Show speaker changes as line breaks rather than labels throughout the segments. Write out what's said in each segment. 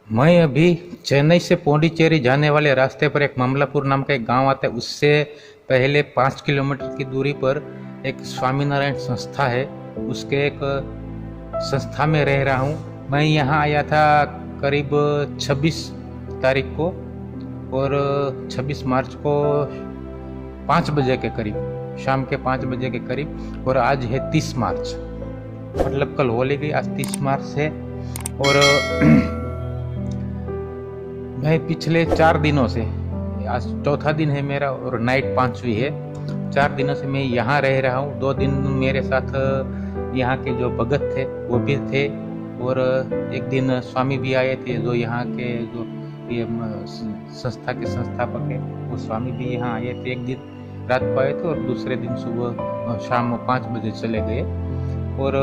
मैं अभी चेन्नई से पौंडीचेरी जाने वाले रास्ते पर एक ममलापुर नाम का एक गांव आता है, उससे पहले 5 किलोमीटर की दूरी पर एक स्वामीनारायण संस्था है। उसके एक संस्था में रह रहा हूँ। मैं यहाँ आया था करीब 26 तारीख को, और 26 मार्च को 5 बजे के करीब, शाम के 5 बजे के करीब, और आज है 30 मार्च, मतलब कल होली गई, आज 30 मार्च है। और मैं पिछले 4 दिनों से, आज चौथा दिन है मेरा और नाइट 5वीं है, 4 दिनों से मैं यहाँ रह रहा हूँ। 2 दिन मेरे साथ यहाँ के जो भगत थे वो भी थे, और एक दिन स्वामी भी आए थे, जो यहाँ के जो ये संस्था के संस्थापक है, वो स्वामी भी यहाँ आए थे। एक दिन रात को आए थे और दूसरे दिन सुबह शाम 5 बजे चले गए। और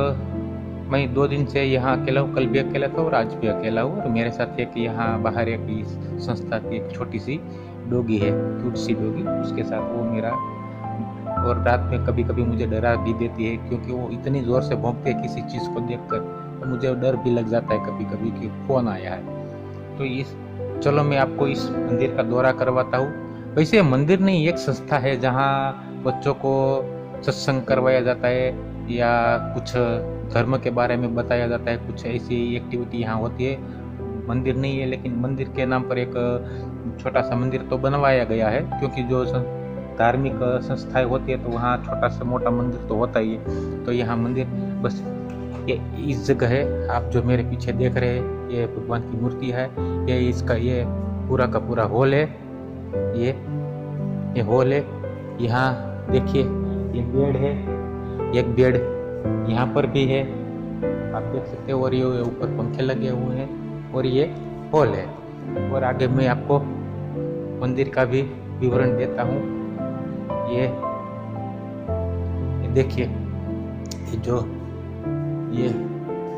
मैं 2 दिन से यहाँ अकेला हूँ, कल भी अकेला था और आज भी अकेला हूँ। और मेरे साथ एक यहाँ बाहर एक संस्था की एक छोटी सी डॉगी है, क्यूट सी डॉगी, उसके साथ वो मेरा। और रात में कभी कभी मुझे डरा भी देती है, क्योंकि वो इतनी ज़ोर से भौंकती है किसी चीज़ को देखकर, तो मुझे डर भी लग जाता है कभी कभी कि कौन आया है। तो चलो मैं आपको इस मंदिर का दौरा करवाता हूँ। वैसे मंदिर नहीं, एक संस्था है जहाँ बच्चों को सत्संग करवाया जाता है, या कुछ धर्म के बारे में बताया जाता है, कुछ ऐसी एक्टिविटी यहाँ होती है। मंदिर नहीं है, लेकिन मंदिर के नाम पर एक छोटा सा मंदिर तो बनवाया गया है, क्योंकि जो धार्मिक संस्थाएं होती है तो वहाँ छोटा सा मोटा मंदिर तो होता ही है। तो यहाँ मंदिर बस ये इस जगह है। आप जो मेरे पीछे देख रहे हैं, ये भगवान की मूर्ति है। ये इसका ये पूरा का पूरा हॉल है, ये हॉल है। यहाँ देखिए ये बेड है, एक बेड यहाँ पर भी है, आप देख सकते हो। और ये ऊपर पंखे लगे हुए हैं, और ये हॉल है। और आगे मैं आपको मंदिर का भी विवरण देता हूँ। ये देखिए, ये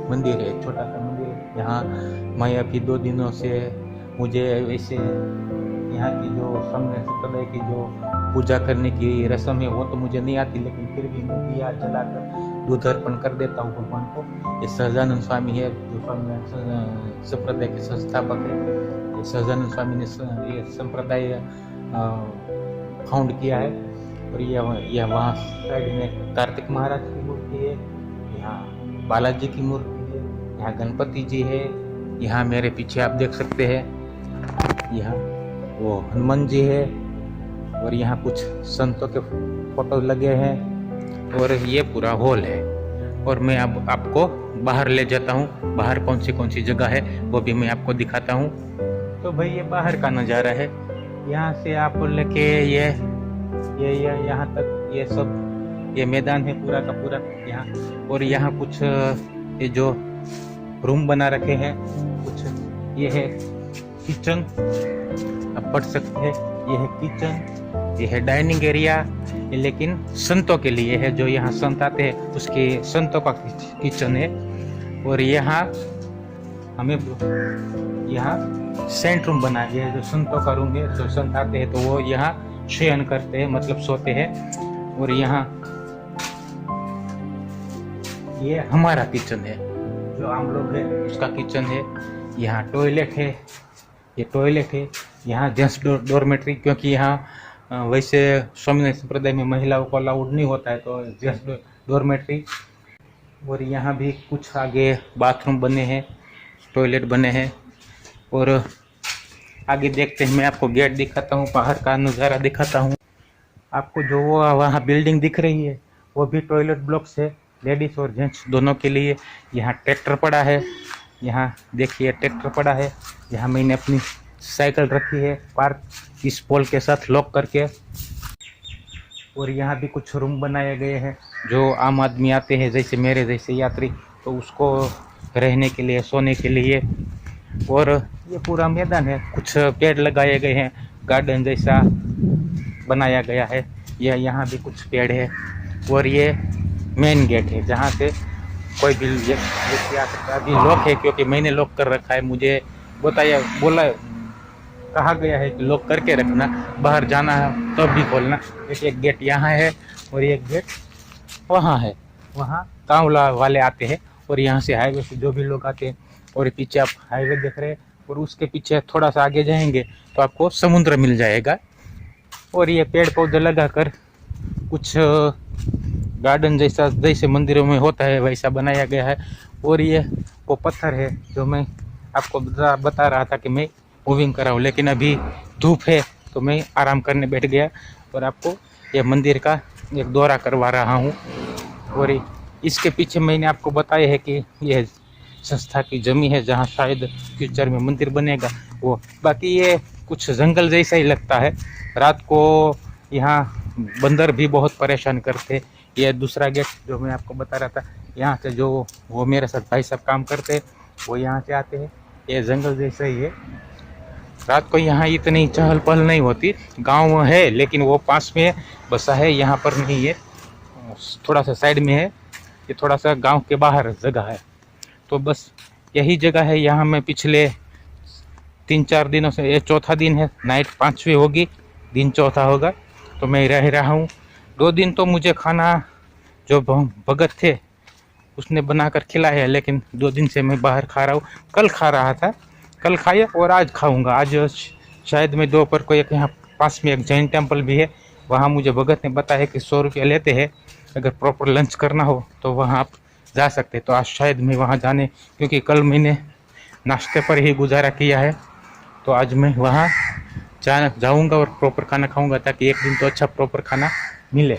मंदिर है, छोटा सा मंदिर। यहाँ मैं अभी 2 दिनों से, मुझे वैसे यहाँ की जो सामने संप्रदाय की जो पूजा करने की रस्म है वो तो मुझे नहीं आती, लेकिन फिर भी मैं दिया जलाकर दूध अर्पण कर देता हूँ भगवान को। ये सहजानंद स्वामी है, जो स्वामी संप्रदाय के संस्थापक है। ये सहजानंद स्वामी ने ये संप्रदाय फाउंड किया है। और यह वहाँ साइड में कार्तिक महाराज की मूर्ति है, यहाँ बालाजी की मूर्ति है, यहाँ गणपति जी है। यहाँ मेरे पीछे आप देख सकते हैं, यहाँ वो हनुमान जी है, और यहाँ कुछ संतों के फोटो लगे हैं। और ये पूरा हॉल है। और मैं अब आपको बाहर ले जाता हूँ। बाहर कौन सी जगह है वो भी मैं आपको दिखाता हूँ। तो भाई ये बाहर का नज़ारा है। यहाँ से आप लेके ये यहाँ तक ये सब ये मैदान है पूरा का पूरा यहाँ। और यहाँ कुछ ये जो रूम बना रखे हैं, कुछ ये है किचन, आप पढ़ सकते हैं। ये है किचन, ये है डाइनिंग एरिया, लेकिन संतों के लिए है, जो यहाँ संत आते हैं उसके संतों का किचन है। और यहाँ हमें यहाँ सेंट रूम बनाया गया है, जो संतों का रूम है। जो संत आते हैं तो वो यहाँ शयन करते हैं, मतलब सोते हैं। और यहाँ ये हमारा किचन है, जो आम लोग है उसका किचन है। यहाँ टॉयलेट है, ये टॉयलेट है। यहाँ जेंट्स डॉर्मेट्री, क्योंकि यहाँ वैसे स्वामीनारायण संप्रदाय में महिलाओं को अलाउड नहीं होता है, तो जेंट्स डॉर्मेट्री। और यहाँ भी कुछ आगे बाथरूम बने हैं, टॉयलेट बने हैं। और आगे देखते हैं, मैं आपको गेट दिखाता हूँ, बाहर का नज़ारा दिखाता हूँ आपको। जो वो वहाँ बिल्डिंग दिख रही है वो भी टॉयलेट ब्लॉक्स है, लेडीज़ और जेंट्स दोनों के लिए। यहाँ ट्रैक्टर पड़ा है, यहाँ देखिए ट्रैक्टर पड़ा है। यहाँ मैंने अपनी साइकिल रखी है पार्क, इस पोल के साथ लॉक करके। और यहाँ भी कुछ रूम बनाए गए हैं, जो आम आदमी आते हैं जैसे मेरे जैसे यात्री, तो उसको रहने के लिए, सोने के लिए। और ये पूरा मैदान है, कुछ पेड़ लगाए गए हैं, गार्डन जैसा बनाया गया है। यहाँ भी कुछ पेड़ है। और ये मेन गेट है, जहाँ से कोई भी व्यक्ति आ सकता है। अभी लॉक है, क्योंकि मैंने लॉक कर रखा है। मुझे कहा गया है कि लॉक करके रखना, बाहर जाना है तब भी खोलना। एक गेट यहाँ है और एक गेट वहाँ है, वहाँ गाँव वाले आते हैं। और यहाँ से हाईवे से जो भी लोग आते हैं। और पीछे आप हाईवे देख रहे हैं, और उसके पीछे थोड़ा सा आगे जाएंगे तो आपको समुद्र मिल जाएगा। और ये पेड़ पौधे लगाकर कुछ गार्डन जैसा जैसे मंदिरों में होता है वैसा बनाया गया है। और ये वो पत्थर है जो मैं आपको बता रहा था कि मैं मूविंग कर रहा हूँ, लेकिन अभी धूप है तो मैं आराम करने बैठ गया और आपको ये मंदिर का एक दौरा करवा रहा हूँ। और इसके पीछे मैंने आपको बताया है कि यह संस्था की जमीन है जहाँ शायद फ्यूचर में मंदिर बनेगा वो। बाकी ये कुछ जंगल जैसा ही लगता है। रात को यहाँ बंदर भी बहुत परेशान करते। ये दूसरा गेट जो मैं आपको बता रहा था, यहाँ से जो वो मेरे साथ भाई साहब काम करते वो यहाँ से आते हैं। ये जंगल जैसा ही है। रात को यहाँ इतनी चहल पहल नहीं होती। गांव है लेकिन वो पास में बसा है, यहाँ पर नहीं है, थोड़ा सा साइड में है। ये थोड़ा सा गांव के बाहर जगह है। तो बस यही जगह है। यहाँ मैं पिछले 3-4 दिनों से, ये चौथा दिन है, नाइट 5वीं होगी, दिन चौथा होगा, तो मैं रह रहा हूँ। 2 दिन तो मुझे खाना जो भगत थे उसने बनाकर खिलाया है, लेकिन 2 दिन से मैं बाहर खा रहा हूँ। कल खा रहा था, कल खाया और आज खाऊंगा। आज शायद मैं दोपहर को एक यहाँ पास में एक जैन टेम्पल भी है, वहाँ मुझे भगत ने बताया कि 100 रुपया लेते हैं, अगर प्रॉपर लंच करना हो तो वहाँ आप जा सकते। तो आज शायद मैं वहाँ जाने, क्योंकि कल मैंने नाश्ते पर ही गुजारा किया है, तो आज मैं वहाँ जाऊँगा और प्रॉपर खाना खाऊँगा, ताकि एक दिन तो अच्छा प्रॉपर खाना मिले।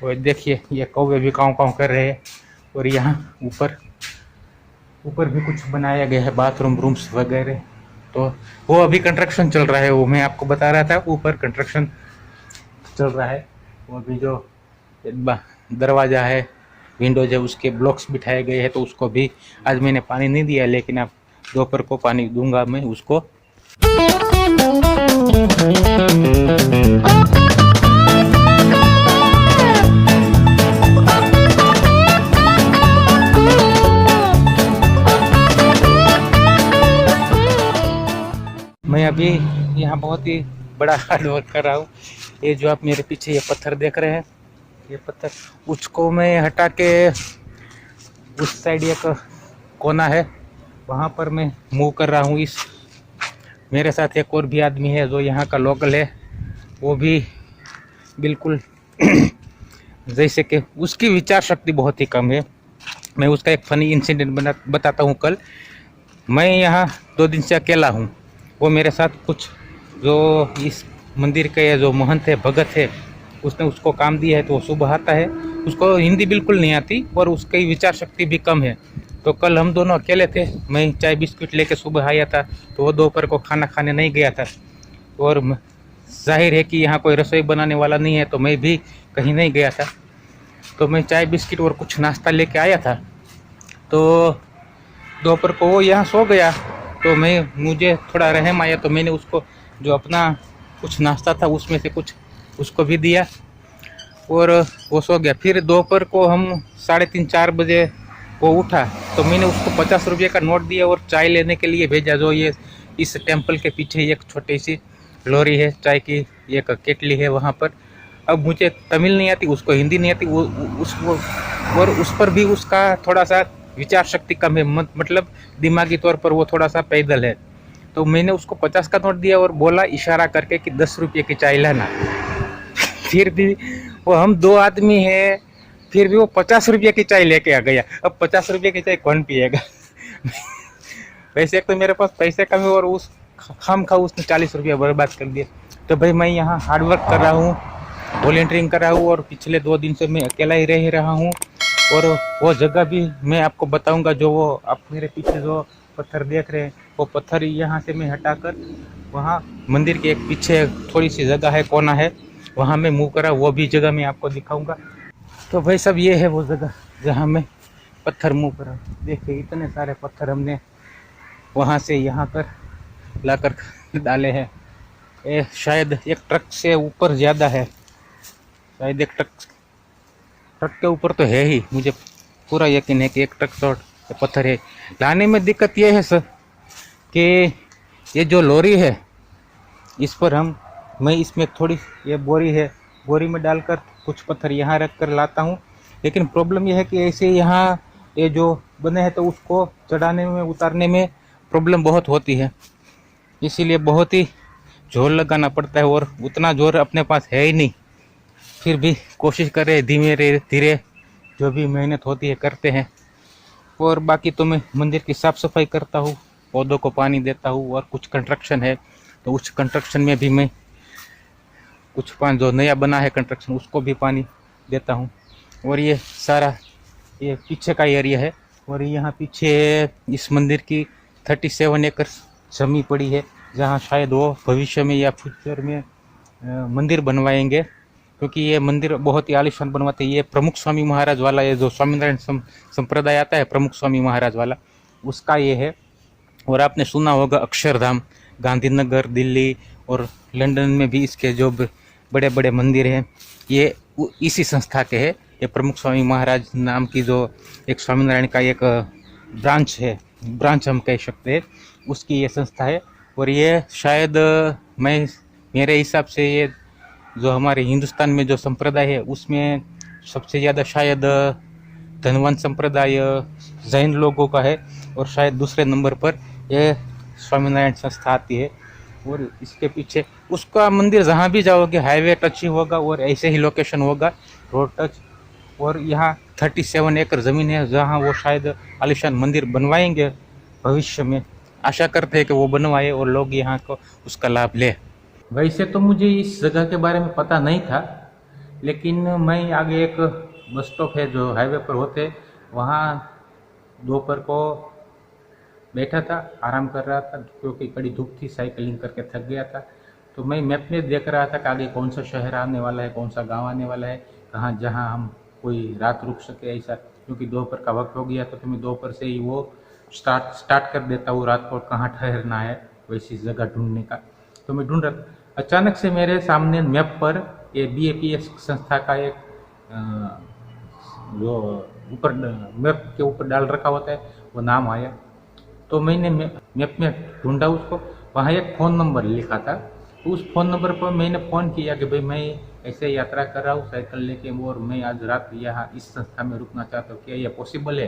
और देखिए ये कौवे भी काँव काँव कर रहे हैं। और यहाँ ऊपर भी कुछ बनाया गया है, बाथरूम रूम्स वगैरह। तो वो अभी कंस्ट्रक्शन चल रहा है, वो मैं आपको बता रहा था, ऊपर कंस्ट्रक्शन चल रहा है। वो भी जो दरवाज़ा है, विंडोज है, उसके ब्लॉक्स बिठाए गए हैं। तो उसको भी आज मैंने पानी नहीं दिया, लेकिन अब दोपहर को पानी दूंगा मैं उसको। मैं अभी यहाँ बहुत ही बड़ा हार्ड वर्क कर रहा हूँ। ये जो आप मेरे पीछे ये पत्थर देख रहे हैं, ये पत्थर, उसको मैं हटा के उस साइड एक कोना है वहाँ पर मैं मूव कर रहा हूँ। इस मेरे साथ एक और भी आदमी है जो यहाँ का लोकल है, वो भी बिल्कुल जैसे कि उसकी विचार शक्ति बहुत ही कम है। मैं उसका एक फ़नी इंसिडेंट बताता हूँ। कल मैं यहाँ 2 दिन से अकेला हूँ। वो मेरे साथ कुछ जो इस मंदिर के जो महंत है, भगत है, उसने उसको काम दिया है। तो वो सुबह आता है, उसको हिंदी बिल्कुल नहीं आती और उसकी विचार शक्ति भी कम है। तो कल हम दोनों अकेले थे, मैं चाय बिस्किट लेके सुबह आया था, तो वो दोपहर को खाना खाने नहीं गया था। और जाहिर है कि यहाँ कोई रसोई बनाने वाला नहीं है, तो मैं भी कहीं नहीं गया था। तो मैं चाय बिस्किट और कुछ नाश्ता लेके आया था। तो दोपहर को वो यहाँ सो गया, तो मुझे थोड़ा रहम आया, तो मैंने उसको जो अपना कुछ नाश्ता था उसमें से कुछ उसको भी दिया और वो सो गया। फिर दोपहर को हम 3:30-4 बजे वो उठा, तो मैंने उसको 50 रुपये का नोट दिया और चाय लेने के लिए भेजा। जो ये इस टेम्पल के पीछे एक छोटी सी लोरी है, चाय की एक केटली है वहाँ पर। अब मुझे तमिल नहीं आती, उसको हिंदी नहीं आती, और उस पर भी उसका थोड़ा सा विचार शक्ति कम है, मतलब दिमागी तौर पर वो थोड़ा सा पैदल है। तो मैंने उसको 50 का नोट दिया और बोला इशारा करके कि 10 रुपये की चाय लाना। फिर भी वो हम 2 आदमी हैं, फिर भी वो 50 रुपये की चाय लेके आ गया। अब 50 रुपये की चाय कौन पिएगा? वैसे तो मेरे पास पैसे कम है और उस खामखा उसने 40 रुपये बर्बाद कर दिए। तो भाई मैं यहाँ हार्डवर्क कर रहा हूँ, वॉलंटियरिंग कर रहा हूँ, और पिछले 2 दिन से मैं अकेला ही रह रहा हूँ। और वो जगह भी मैं आपको बताऊंगा, जो वो आप मेरे पीछे जो पत्थर देख रहे हैं, वो पत्थर यहाँ से मैं हटाकर वहाँ मंदिर के एक पीछे थोड़ी सी जगह है, कोना है, वहाँ मैं मूव करा, वो भी जगह मैं आपको दिखाऊंगा। तो भाई सब ये है वो जगह जहाँ मैं पत्थर मूव करा। देखिए इतने सारे पत्थर हमने वहाँ से यहाँ पर लाकर डाले हैं। ये शायद एक ट्रक से ऊपर ज़्यादा है, शायद एक ट्रक के ऊपर तो है ही, मुझे पूरा यकीन है कि एक ट्रक शॉट पत्थर है। लाने में दिक्कत यह है सर कि ये जो लोरी है इस पर मैं इसमें थोड़ी ये बोरी है, बोरी में डालकर कुछ पत्थर यहाँ रख कर लाता हूँ। लेकिन प्रॉब्लम यह है कि ऐसे यहाँ ये जो बने हैं तो उसको चढ़ाने में उतारने में प्रॉब्लम बहुत होती है। इसीलिए बहुत ही जोर लगाना पड़ता है, और उतना जोर अपने पास है ही नहीं, फिर भी कोशिश करें धीमे धीरे जो भी मेहनत होती है करते हैं। और बाकी तो मैं मंदिर की साफ़ सफाई करता हूँ, पौधों को पानी देता हूँ, और कुछ कंस्ट्रक्शन है तो उस कंस्ट्रक्शन में भी मैं कुछ पानी जो नया बना है कंस्ट्रक्शन उसको भी पानी देता हूँ। और ये सारा ये पीछे का एरिया है, और यहाँ पीछे इस मंदिर की 37 एकड़ जमीन पड़ी है, जहाँ शायद वो भविष्य में या फ्यूचर में मंदिर बनवाएंगे, क्योंकि ये मंदिर बहुत ही आलीशान बनवाते हैं। ये प्रमुख स्वामी महाराज वाला, ये जो स्वामीनारायण संप्रदाय आता है प्रमुख स्वामी महाराज वाला, उसका ये है। और आपने सुना होगा अक्षरधाम, गांधीनगर, दिल्ली और लंदन में भी इसके जो बड़े बड़े मंदिर हैं ये इसी संस्था के हैं। ये प्रमुख स्वामी महाराज नाम की जो एक स्वामीनारायण का एक ब्रांच है, ब्रांच हम कह सकते हैं, उसकी ये संस्था है। और ये शायद मेरे हिसाब से ये जो हमारे हिंदुस्तान में जो संप्रदाय है उसमें सबसे ज़्यादा शायद धनवंत संप्रदाय जैन लोगों का है, और शायद दूसरे नंबर पर ये स्वामीनारायण संस्था आती है। और इसके पीछे उसका मंदिर जहाँ भी जाओगे हाईवे टच ही होगा, और ऐसे ही लोकेशन होगा, रोड टच। और यहाँ 37 एकड़ ज़मीन है जहाँ वो शायद आलिशान मंदिर बनवाएंगे भविष्य में। आशा करते हैं कि वो बनवाए और लोग यहाँ को उसका लाभ ले। वैसे तो मुझे इस जगह के बारे में पता नहीं था, लेकिन मैं आगे एक बस स्टॉप है जो हाईवे पर होते, वहाँ दोपहर को बैठा था, आराम कर रहा था, क्योंकि कड़ी धूप थी, साइकिलिंग करके थक गया था। तो मैं मैप में देख रहा था कि आगे कौन सा शहर आने वाला है, कौन सा गांव आने वाला है, कहाँ जहाँ हम कोई रात रुक सके ऐसा। क्योंकि दोपहर का वक्त हो गया तो मैं दोपहर से ही वो स्टार्ट कर देता हूँ रात को कहाँ ठहरना है, वैसी जगह ढूंढने का। तो मैं ढूंढ रहा, अचानक से मेरे सामने मैप पर ये BAPS संस्था का एक जो ऊपर मैप के ऊपर डाल रखा होता है वो नाम आया। तो मैंने मैप में ढूंढा उसको, वहाँ एक फ़ोन नंबर लिखा था। तो उस फ़ोन नंबर पर मैंने फ़ोन किया कि भाई मैं ऐसे यात्रा कर रहा हूँ साइकिल लेके, और मैं आज रात यहाँ इस संस्था में रुकना चाहता हूँ, क्या यह पॉसिबल है?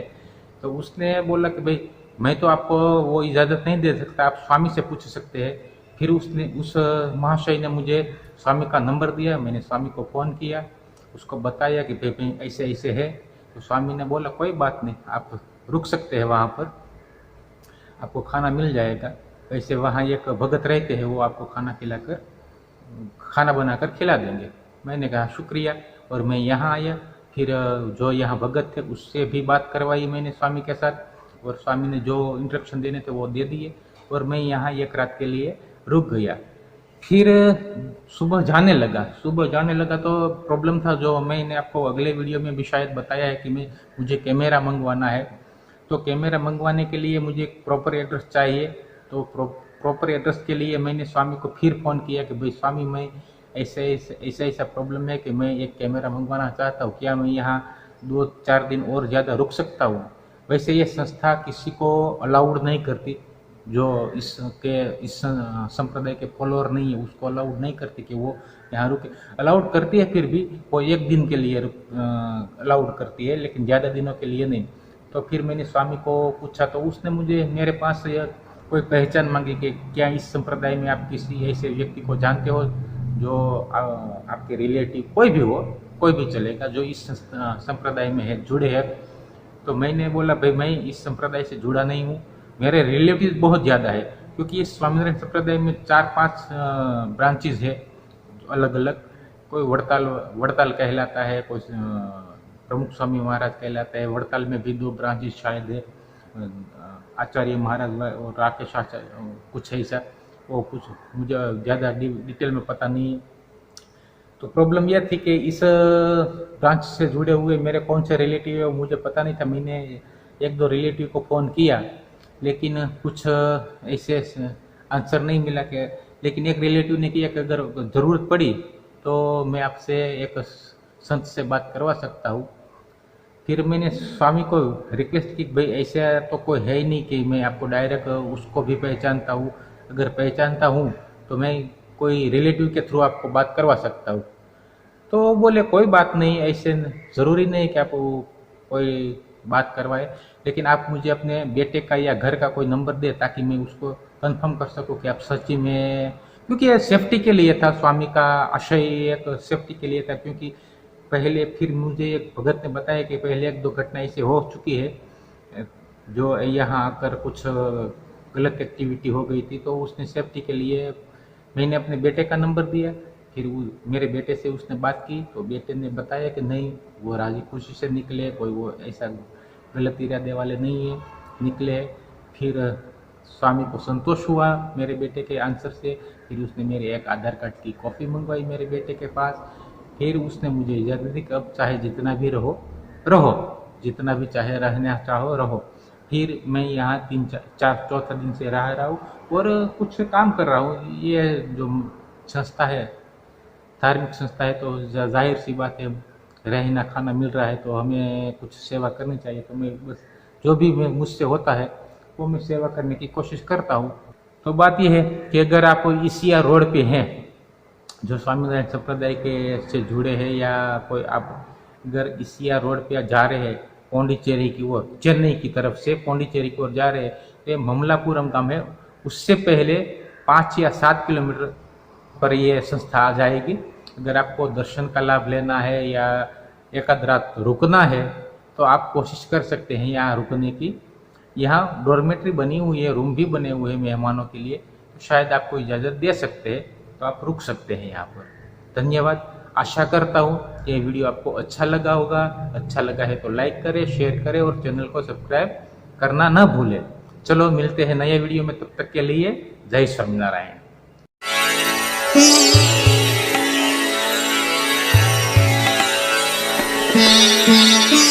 तो उसने बोला कि भाई मैं तो आपको वो इजाज़त नहीं दे सकता, आप स्वामी से पूछ सकते हैं। फिर उसने उस महाशय ने मुझे स्वामी का नंबर दिया, मैंने स्वामी को फ़ोन किया, उसको बताया कि भाई ऐसे ऐसे है। तो स्वामी ने बोला कोई बात नहीं, आप रुक सकते हैं वहाँ पर, आपको खाना मिल जाएगा। वैसे वहाँ एक भगत रहते हैं, वो आपको खाना बनाकर खिला देंगे। मैंने कहा शुक्रिया, और मैं यहाँ आया। फिर जो यहाँ भगत थे उससे भी बात करवाई मैंने स्वामी के साथ, और स्वामी ने जो इंस्ट्रक्शन देने थे वो दे दिए, और मैं यहाँ एक रात के लिए रुक गया। फिर सुबह जाने लगा तो प्रॉब्लम था, जो मैंने आपको अगले वीडियो में भी शायद बताया है कि मुझे कैमरा मंगवाना है। तो कैमरा मंगवाने के लिए मुझे एक प्रॉपर एड्रेस चाहिए। तो प्रॉपर एड्रेस के लिए मैंने स्वामी को फिर फ़ोन किया कि भाई स्वामी मैं ऐसा प्रॉब्लम है कि मैं एक कैमरा मंगवाना चाहता हूँ, क्या मैं यहाँ 2-4 दिन और ज़्यादा रुक सकता हूँ? वैसे ये संस्था किसी को अलाउड नहीं करती, जो इस संप्रदाय के फॉलोअर नहीं है उसको अलाउड नहीं करती कि वो यहाँ रुके। अलाउड करती है, फिर भी वो 1 दिन के लिए अलाउड करती है, लेकिन ज़्यादा दिनों के लिए नहीं। तो फिर मैंने स्वामी को पूछा, तो उसने मुझे मेरे पास कोई पहचान मांगी कि क्या इस संप्रदाय में आप किसी ऐसे व्यक्ति को जानते हो जो आपके रिलेटिव, कोई भी चलेगा, जो इस संप्रदाय में है, जुड़े हैं। तो मैंने बोला भाई मैं इस संप्रदाय से जुड़ा नहीं हूँ, मेरे रिलेटिव बहुत ज़्यादा है, क्योंकि इस स्वामीनारायण संप्रदाय में 4-5 ब्रांचेज है अलग अलग। कोई वड़ताल कहलाता है, कोई प्रमुख स्वामी महाराज कहलाता है। वड़ताल में भी 2 ब्रांचेज शायद है, आचार्य महाराज और राकेश आचार्य, कुछ ऐसा, वो कुछ मुझे ज़्यादा डिटेल में पता नहीं है। तो प्रॉब्लम यह थी कि इस ब्रांच से जुड़े हुए मेरे कौन से रिलेटिव है वो मुझे पता नहीं था। मैंने 1-2 रिलेटिव को फ़ोन किया, लेकिन कुछ ऐसे आंसर नहीं मिला कि, लेकिन एक रिलेटिव ने किया कि अगर ज़रूरत पड़ी तो मैं आपसे एक संत से बात करवा सकता हूँ। फिर मैंने स्वामी को रिक्वेस्ट की, भाई ऐसा तो कोई है ही नहीं कि मैं आपको डायरेक्ट उसको भी पहचानता हूँ, अगर पहचानता हूँ तो मैं कोई रिलेटिव के थ्रू आपको बात करवा सकता हूँ। तो बोले कोई बात नहीं, ऐसे ज़रूरी नहीं कि आप कोई बात करवाए, लेकिन आप मुझे अपने बेटे का या घर का कोई नंबर दे ताकि मैं उसको कंफर्म कर सको कि आप सच्ची में, क्योंकि ये सेफ्टी के लिए था, स्वामी का आशय एक सेफ्टी के लिए था। क्योंकि पहले फिर मुझे एक भगत ने बताया कि पहले एक दो घटना ऐसी हो चुकी है, जो यहाँ आकर कुछ गलत एक्टिविटी हो गई थी, तो उसने सेफ्टी के लिए मैंने अपने बेटे का नंबर दिया। फिर वो मेरे बेटे से उसने बात की, तो बेटे ने बताया कि नहीं, वो राजी खुशी से निकले, कोई वो ऐसा गलत इरादे वाले नहीं है, निकले। फिर स्वामी को संतोष हुआ मेरे बेटे के आंसर से। फिर उसने मेरे एक आधार कार्ड की कॉपी मंगवाई मेरे बेटे के पास। फिर उसने मुझे इजाज़त दी कि अब चाहे जितना भी रहो रहो, जितना भी चाहे रहना चाहो रहो। फिर मैं यहाँ 3-4 चौथा दिन से रह रहा हूँ और कुछ काम कर रहा हूँ। ये जो संस्था है, धार्मिक संस्था है, तो जाहिर सी बात है, रहना खाना मिल रहा है तो हमें कुछ सेवा करनी चाहिए। तो मैं बस जो भी मुझसे होता है वो मैं सेवा करने की कोशिश करता हूँ। तो बात यह है कि अगर आप इसिया रोड पे हैं, जो स्वामीनारायण संप्रदाय के से जुड़े हैं, या कोई आप अगर इसिया रोड पे जा रहे हैं पौंडीचेरी की ओर, चेन्नई की तरफ से पौंडीचेरी की ओर जा रहे हैं, तो ये ममलापुरम गांव है, उससे पहले 5 या 7 किलोमीटर पर ये संस्था आ जाएगी। अगर आपको दर्शन का लाभ लेना है या एक आध रात रुकना है तो आप कोशिश कर सकते हैं यहाँ रुकने की। यहाँ डॉर्मेट्री बनी हुई है, रूम भी बने हुए हैं मेहमानों के लिए, तो शायद आपको इजाज़त दे सकते हैं, तो आप रुक सकते हैं यहाँ पर। धन्यवाद। आशा करता हूँ ये वीडियो आपको अच्छा लगा होगा। अच्छा लगा है तो लाइक करें, शेयर करें और चैनल को सब्सक्राइब करना न भूलें। चलो मिलते हैं नए वीडियो में, तब तक के लिए जय स्वामीनारायण।
Thank you.